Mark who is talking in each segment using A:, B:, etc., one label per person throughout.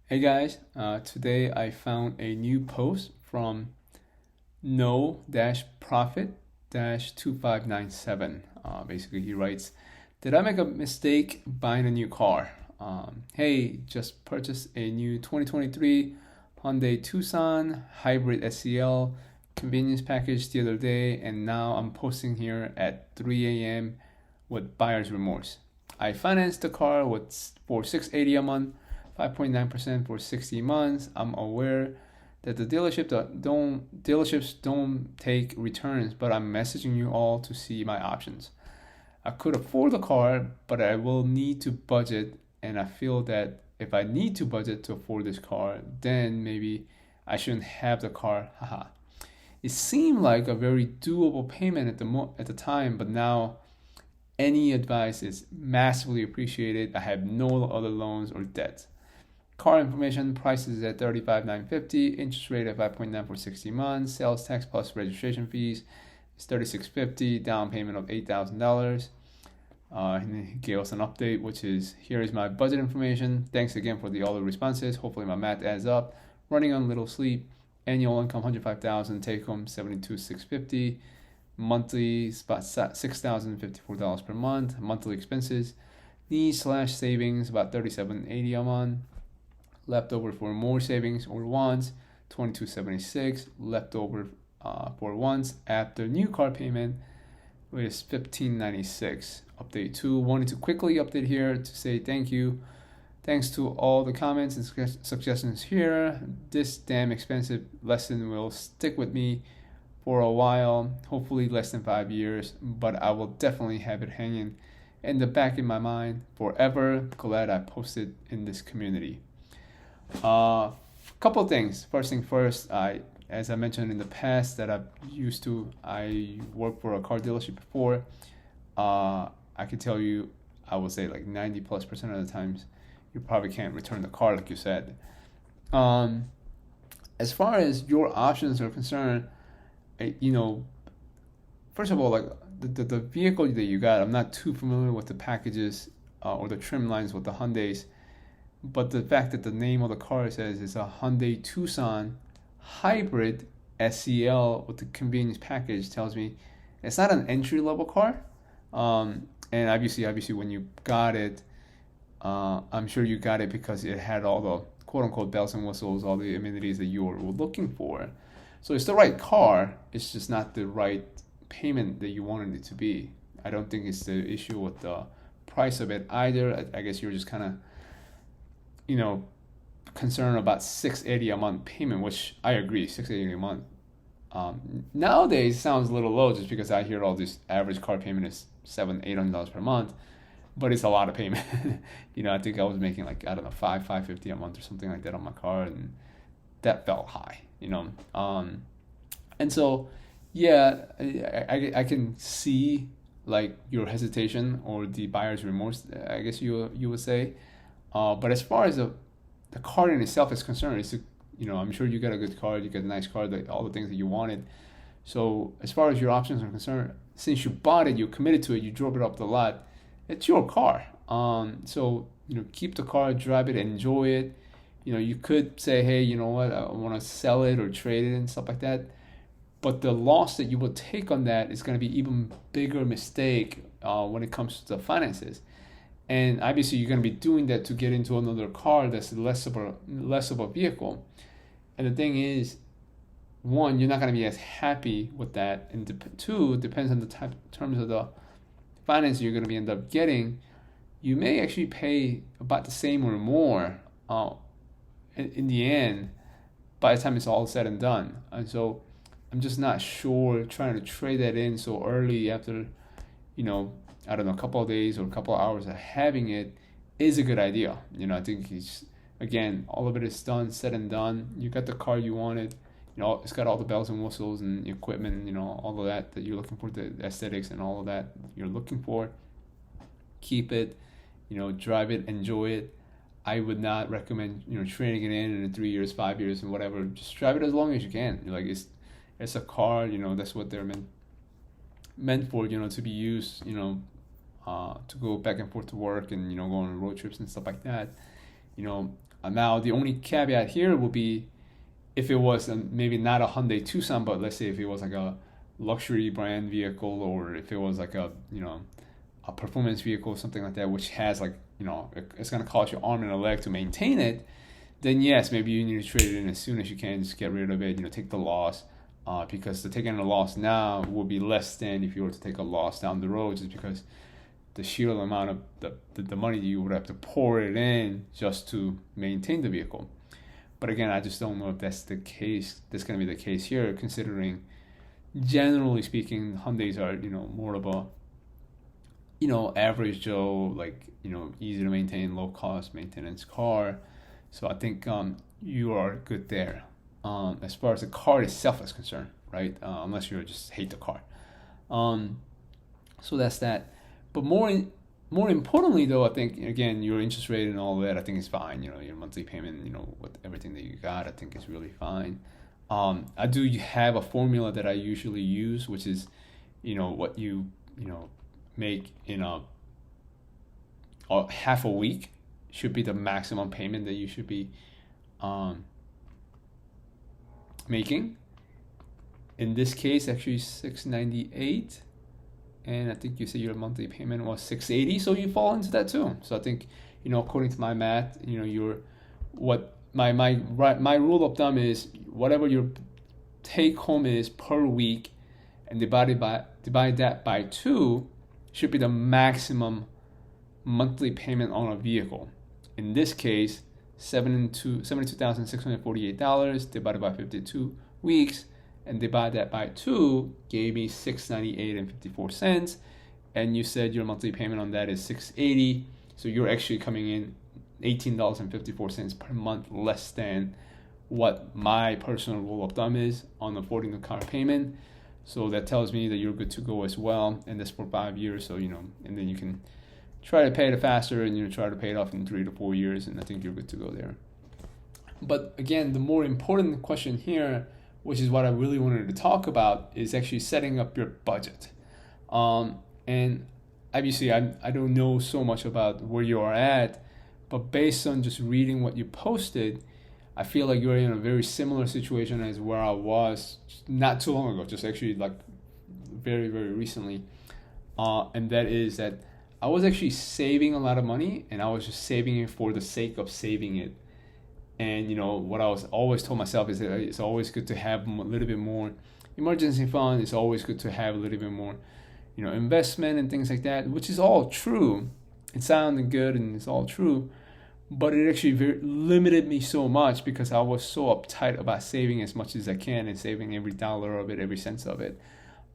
A: Hey guys, today I found a new post from no-profit-2597. Basically, he writes, did I make a mistake buying a new car? Hey, just purchased a new 2023 Hyundai Tucson Hybrid SEL convenience package the other day, and now I'm posting here at 3 a.m. with buyer's remorse. I financed the car for $680 a month, 5.9% for 60 months. I'm aware that the dealerships don't take returns, but I'm messaging you all to see my options. I could afford the car, but I will need to budget, and I feel that if I need to budget to afford this car, then maybe I shouldn't have the car. Haha. It seemed like a very doable payment at the time, but now any advice is massively appreciated. I have no other loans or debts. Car information, prices at $35,950, interest rate at 5.9 for 60 months, sales tax plus registration fees is $3650, down payment of $8,000. And he gave us an update, which is, here is my budget information. Thanks again for all the responses. Hopefully my math adds up. Running on little sleep. Annual income $105,000, take home $72,650. Monthly about $6,054 per month. Monthly expenses, needs/savings about $37.80 a month. Leftover for more savings or wants, $22.76. Leftover for wants after new car payment, which is $15.96. Update 2. Wanted to quickly update here to say thank you. Thanks to all the comments and suggestions here. This damn expensive lesson will stick with me for a while, hopefully less than 5 years, but I will definitely have it hanging in the back of my mind forever. Glad I posted in this community. Couple of things. First thing first, as I mentioned in the past that I worked for a car dealership before. I can tell you, I would say like 90+% of the times, you probably can't return the car like you said. As far as your options are concerned, first of all, like the vehicle that you got, I'm not too familiar with the packages or the trim lines with the Hyundais. But the fact that the name of the car says it's a Hyundai Tucson Hybrid SEL with the convenience package tells me it's not an entry level car. And obviously, when you got it, I'm sure you got it because it had all the quote unquote bells and whistles, all the amenities that you were looking for. So it's the right car. It's just not the right payment that you wanted it to be. I don't think it's the issue with the price of it either. I guess you're just kind of concerned about $680 a month payment, which I agree, $680 a month. Nowadays sounds a little low just because I hear all this average car payment is $700-800 per month, but it's a lot of payment. I think I was making like, I don't know, $550 a month or something like that on my car, and that felt high. And so yeah, I can see like your hesitation or the buyer's remorse, I guess you would say. But as far as the car in itself is concerned, I'm sure you got a good car, you got a nice car, all the things that you wanted. So as far as your options are concerned, since you bought it, you committed to it, you drove it up the lot, it's your car. So keep the car, drive it, enjoy it. You could say, hey, you know what, I want to sell it or trade it and stuff like that. But the loss that you will take on that is going to be even bigger mistake when it comes to the finances. And obviously, you're going to be doing that to get into another car that's less of a vehicle. And the thing is, one, you're not going to be as happy with that, and two, it depends on the terms of the finance you're going to end up getting. You may actually pay about the same or more in the end by the time it's all said and done. And so, I'm just not sure trying to trade that in so early after, I don't know, a couple of days or a couple of hours of having it is a good idea. I think again, all of it is done, said and done. You got the car you wanted. It's got all the bells and whistles and equipment, all of that you're looking for, the aesthetics and all of that you're looking for. Keep it, drive it, enjoy it. I would not recommend, trading it in 3 years, 5 years, and whatever. Just drive it as long as you can. Like it's a car, that's what they're meant for, to be used, to go back and forth to work and, go on road trips and stuff like that. Now, the only caveat here would be if it was maybe not a Hyundai Tucson, but let's say if it was like a luxury brand vehicle, or if it was like a a performance vehicle, something like that, which has like it's gonna cost you arm and a leg to maintain it, then yes, maybe you need to trade it in as soon as you can, just get rid of it, take the loss, because the taking a loss now will be less than if you were to take a loss down the road, just because the sheer amount of the money you would have to pour it in just to maintain the vehicle. But again, I just don't know if that's the case. That's going to be the case here, considering generally speaking, Hyundais are more of a average Joe, like easy to maintain, low cost maintenance car. So I think you are good there. As far as the car itself is concerned, right? Unless you just hate the car. So that's that. But more importantly, though, I think again your interest rate and all that, I think is fine. Your monthly payment, with everything that you got, I think is really fine. I do have a formula that I usually use, which is, what you make in a half a week should be the maximum payment that you should be making. In this case, actually $698, and I think you said your monthly payment was $680, so you fall into that too. So I think according to my math, my rule of thumb is whatever your take home is per week, and divide that by 2 should be the maximum monthly payment on a vehicle. In this case, $72,648 divided by 52 weeks, and divide that by 2 gave me $698.54. And you said your monthly payment on that is $680, so you're actually coming in $18.54 per month less than what my personal rule of thumb is on affording the car payment. So that tells me that you're good to go as well, and that's for 5 years. So and then you can try to pay it faster, and try to pay it off in 3 to 4 years, and I think you're good to go there. But again, the more important question here, which is what I really wanted to talk about, is actually setting up your budget. And obviously, I don't know so much about where you are at, but based on just reading what you posted, I feel like you're in a very similar situation as where I was not too long ago, just actually like very, very recently. And that is that I was actually saving a lot of money, and I was just saving it for the sake of saving it. And what I was always told myself is that it's always good to have a little bit more emergency fund. It's always good to have a little bit more, investment and things like that, which is all true. It sounded good and it's all true, but it actually limited me so much because I was so uptight about saving as much as I can and saving every dollar of it, every cent of it,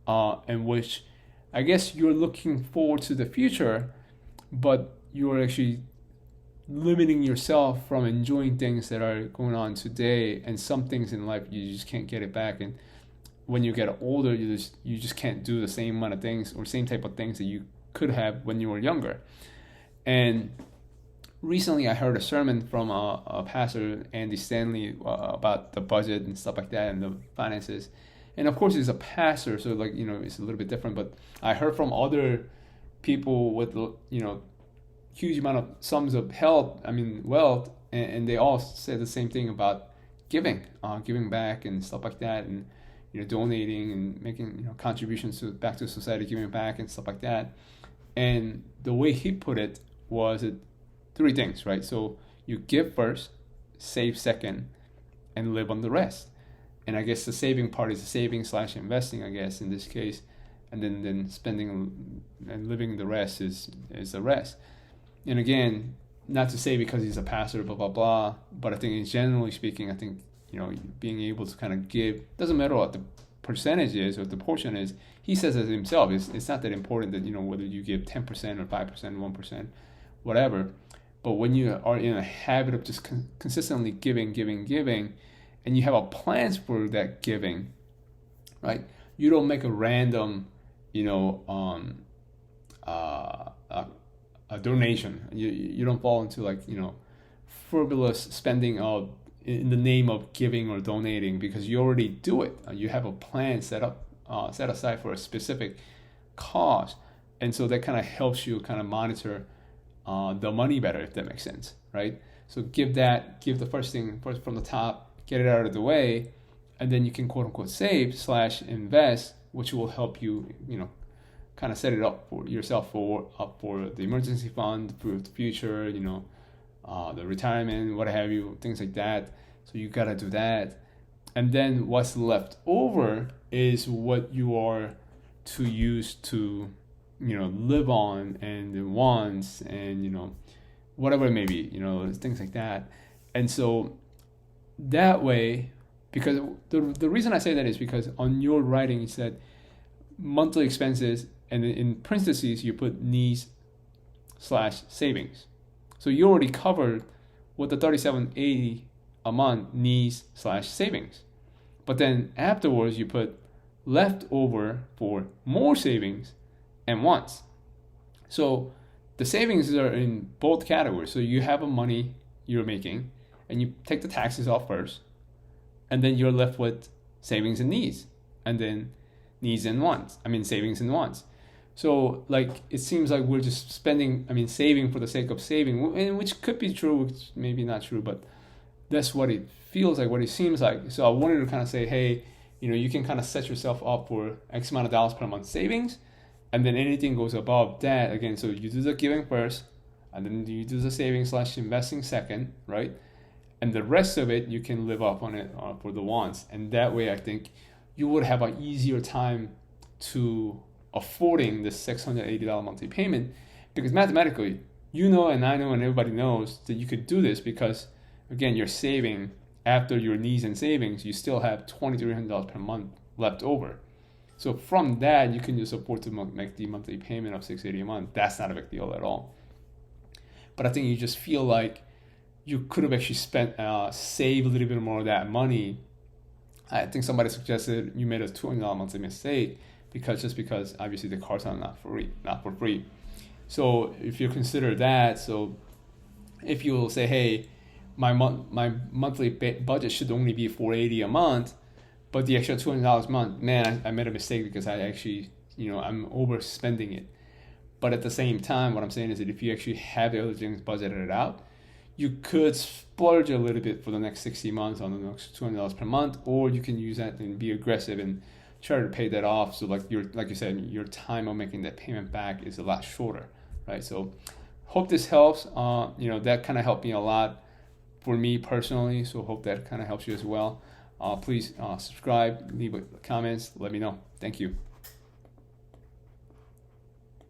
A: and which I guess you're looking forward to the future, but you're actually limiting yourself from enjoying things that are going on today, and some things in life you just can't get it back. And when you get older, you just can't do the same amount of things or same type of things that you could have when you were younger. And recently I heard a sermon from a pastor, Andy Stanley, about the budget and stuff like that and the finances. And of course he's a pastor, so it's a little bit different, but I heard from other people with huge amount of sums of wealth, and they all said the same thing about giving back and stuff like that, and donating and making contributions back to society, giving back and stuff like that. And the way he put it was 3 things, right? So you give first, save second, and live on the rest. And I guess the saving part is the saving / investing, I guess, in this case, and then spending and living the rest is the rest. And again, not to say because he's a pastor, blah, blah, blah, but I think generally speaking, I think, being able to kind of give, doesn't matter what the percentage is or the portion is. He says it himself, it's not that important that, whether you give 10% or 5%, 1%, whatever. But when you are in a habit of just consistently giving, and you have a plans for that giving, right? You don't make a random, a donation. You don't fall into frivolous spending in the name of giving or donating, because you already do it. You have a plan set aside for a specific cause, and so that kind of helps you kind of monitor the money better, if that makes sense, right? So give the first thing first from the top, get it out of the way, and then you can quote unquote save / invest, which will help you, kind of set it up for yourself for the emergency fund for the future, the retirement, what have you, things like that. So you gotta do that, and then what's left over is what you are to use to, live on and the wants and whatever it may be, things like that. And so that way, because the reason I say that is because on your writing you said monthly expenses, and in parentheses you put needs / savings. So you already covered what the $37.80 a month needs / savings. But then afterwards you put left over for more savings and wants. So the savings are in both categories. So you have a money you're making and you take the taxes off first, and then you're left with savings and needs, and then needs and wants. Savings and wants. So it seems like we're just saving for the sake of saving, which could be true, which maybe not true, but that's what it feels like, what it seems like. So I wanted to kind of say, hey, you can kind of set yourself up for X amount of dollars per month savings, and then anything goes above that, again, so you do the giving first, and then you do the saving / investing second, right? And the rest of it, you can live off on it for the wants. And that way, I think you would have an easier time to affording the $680 monthly payment, because mathematically, and I know and everybody knows that you could do this because, again, you're saving after your needs and savings, you still have $2,300 per month left over. So from that, you can just afford to make the monthly payment of $680 a month. That's not a big deal at all. But I think you just feel like you could have actually save a little bit more of that money. I think somebody suggested you made a $200 monthly mistake because obviously the cars are not for free. So if you consider that, so if you will say, hey, my monthly budget should only be $480 a month, but the extra $200 a month, man, I made a mistake because I actually, I'm overspending it. But at the same time, what I'm saying is that if you actually have the other things budgeted out, you could splurge a little bit for the next 60 months on the next $200 per month, or you can use that and be aggressive and try to pay that off. So like you said, your time of making that payment back is a lot shorter, right? So hope this helps. That kind of helped me a lot for me personally. So hope that kind of helps you as well. Please subscribe, leave comments, let me know. Thank you.